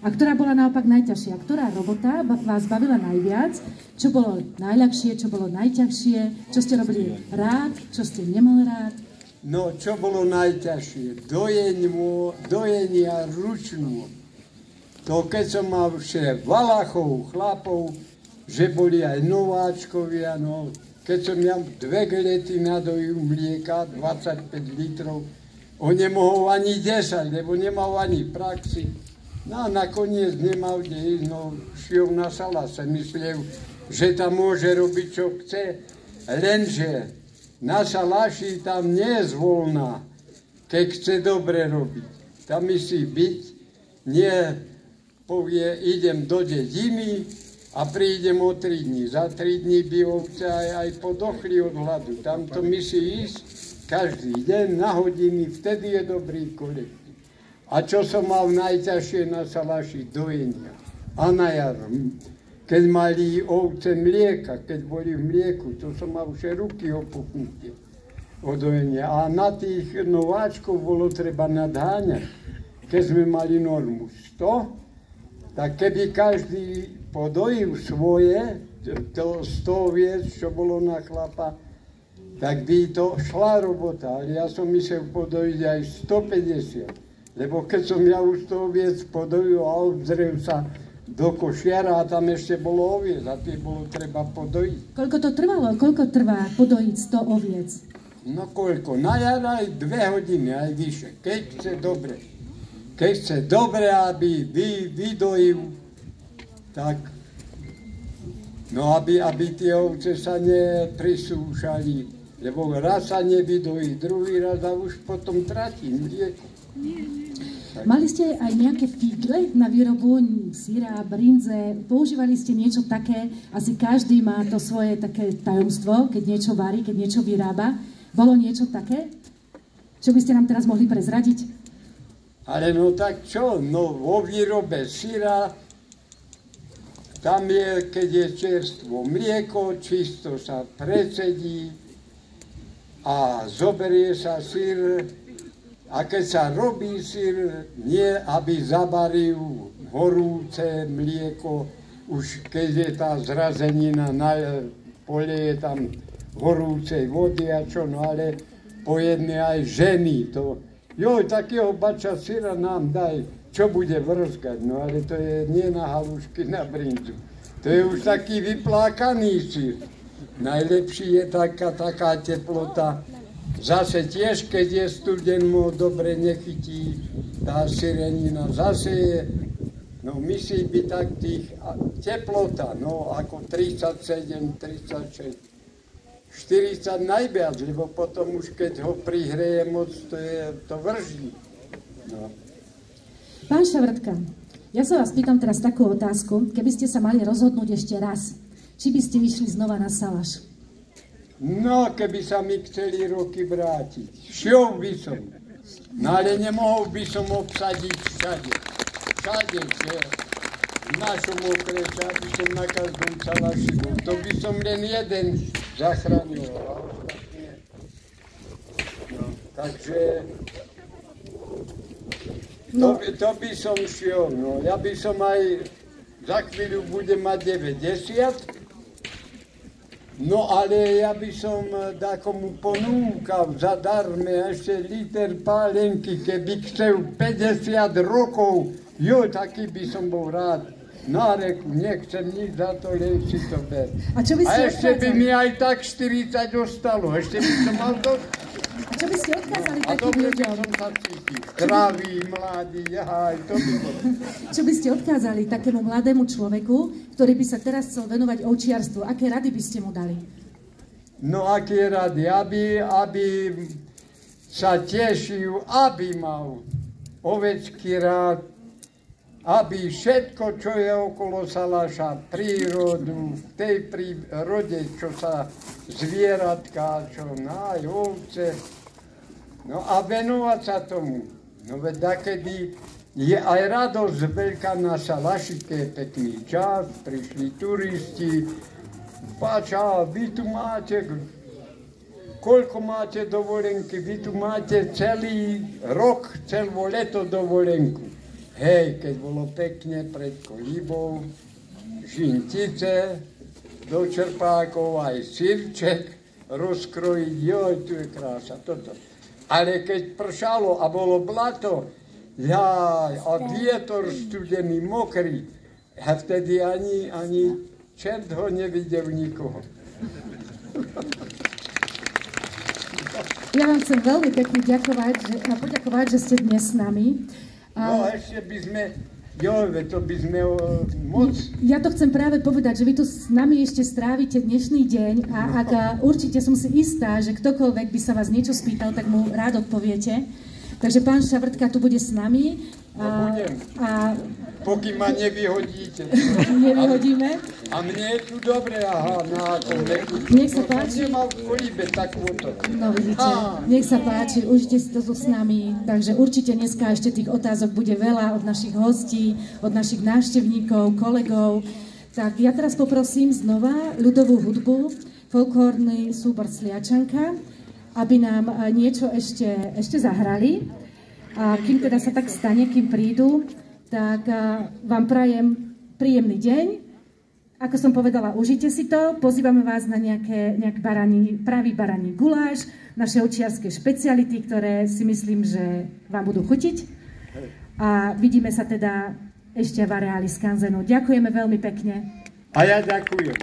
A ktorá bola naopak najťažšia? Ktorá robota vás bavila najviac? Čo bolo najľahšie, čo bolo najťažšie? Čo ste robili rád, čo ste nemal rád? No, čo bolo najťažšie? Dojenia ručnú. To keď som mal vše valachov, chlapov, že boli aj nováčkovia, no, keď som ja 2 glety nadojil mlieka, 25 litrov, on nemohol ani 10, lebo nemal ani praxi. No a nakoniec nemal kde ísť, no, šiel na Salase, myslel, že tam môže robiť, čo chce, lenže na Salaši tam nie je zvolná, keď chce dobre robiť. Tam musí byť, nie povie, idem do dediny a prídem o 3 dní. Za 3 dní by ovce aj podochli od hladu. Tam to musí ísť každý deň na hodiny, vtedy je dobrý kolektív. A čo som mal najťažšie na Salaši? Dojenia. A na jar, keď mali ovce mlieka, keď boli v mlieku, to som mal vše ruky opuchnutie od dojenia. A na tých nováčkov bolo treba nadháňať. Keď sme mali normu 100, tak keby každý podojil svoje, to 100 oviec, čo bolo na chlapa, tak by to šla robota. Ale ja som myslel podojiť aj 150. Lebo keď som ja už 100 oviec podojil a obzrel sa do košiara a tam ešte bolo oviec a tie bolo treba podojiť. Koľko to trvalo? Koľko trvá podojiť 100 oviec? No koľko? Na jar aj 2 hodiny, aj vyše. Keď chce dobre. Keď chce dobre, aby vydojil, tak no aby tie ovce sa neprisúšali, lebo raz sa nevydojí, druhý raz a už potom tratí mlieko. Mali ste aj nejaké fígle na výrobu syra, brinze? Používali ste niečo také? Asi každý má to svoje také tajomstvo, keď niečo varí, keď niečo vyrába. Bolo niečo také? Čo by ste nám teraz mohli prezradiť? Ale no tak čo? No vo výrobe syra, tam je, keď je čerstvo mlieko, čisto sa precedí a zoberie sa syr. A keď sa robí syr, nie aby zavaril horúce mlieko, už keď je tá zrazenina, polieje tam horúcej vody a čo, no ale pojedne aj ženy to. Joj, takého bača syra nám daj, čo bude vrzgať, no ale to je nie na halušky, na brinzu. To je už taký vyplákaný syr. Najlepší je taká teplota. Zase tiež, keď je studeno, dobre nechytí tá syrenina. Zase je, no musí byť tak teplota, no ako 37, 36, 40 najviac, lebo potom už keď ho prihreje moc, to vrží. No. Pán Šavrtka, ja sa vás pýtam teraz takú otázku, keby ste sa mali rozhodnúť ešte raz, či by ste išli znova na Salaš? No, keby sa mi chceli roky vrátiť, šiel by som. No ale nemohol by som obsadiť všade. Všade, v našom okrese, aby som na každom Salaši bol. To by som len jeden zachraňoval. No, takže to by som šiel. No, ja by som aj za chvíľu budem mať 90. No ale ja by som takomu ponúkal zadarme ešte liter pálenky, keby chcel 50 rokov, jo, taký by som bol rád. Na reku, nechcem nič za to, len si to ber. A ešte by mi aj tak 40 ostalo, ešte by som mal to. A čo by ste odkázali takým ľuďom? A dobre by som sa cítil. Zdravý, mladý, aj to by bolo. Čo by ste odkázali takému mladému človeku, ktorý by sa teraz chcel venovať ovčiarstvu? Aké rady by ste mu dali? No aké rady? Aby sa tešil, aby mal ovečky rád, aby všetko, čo je okolo Salaša, prírodu, v tej prírode, čo sa zvieratka, čo aj ovce, no a venovať sa tomu. No veď takedy je aj radosť veľká na Salaši, keď je pekný čas, prišli turisti, páča, vy tu máte, koľko máte dovolenky, vy tu máte celý rok, celé leto dovolenku. Hej, keď bolo pekne pred kolíbou, žintice, do čerpákov aj sirček, rozkrojiť, joj, tu je krása, toto. Ale keď pršalo a bolo blato, jaj, a vietor studený, mokrý, a vtedy ani čert ho nevidel nikoho. Ja vám chcem veľmi pekne poďakovať, že ste dnes s nami. No ešte by sme, to by sme moc... Ja to chcem práve povedať, že vy tu s nami ešte strávite dnešný deň a ak určite som si istá, že ktokoľvek by sa vás niečo spýtal, tak mu rád odpoviete. Takže pán Šavrtka tu bude s nami. Pokým ma nevyhodíte. Nevyhodíme. A mne je tu dobre, aha, na tom veku. Nech sa páči. Som nemal v kolíbe takúto. No vidíte, nech sa páči, užite si to tu s nami. Takže určite dneska ešte tých otázok bude veľa od našich hostí, od našich návštevníkov, kolegov. Tak ja teraz poprosím znova ľudovú hudbu, folklórny súbor Sliačanka, aby nám niečo ešte zahrali. A kým teda sa tak stane, kým prídu, tak vám prajem príjemný deň. Ako som povedala, užite si to. Pozývame vás na nejaký pravý baraní guláš, naše očiarske špeciality, ktoré si myslím, že vám budú chutiť. A vidíme sa teda ešte v areáli Skanzenu. Ďakujeme veľmi pekne. A ja ďakujem.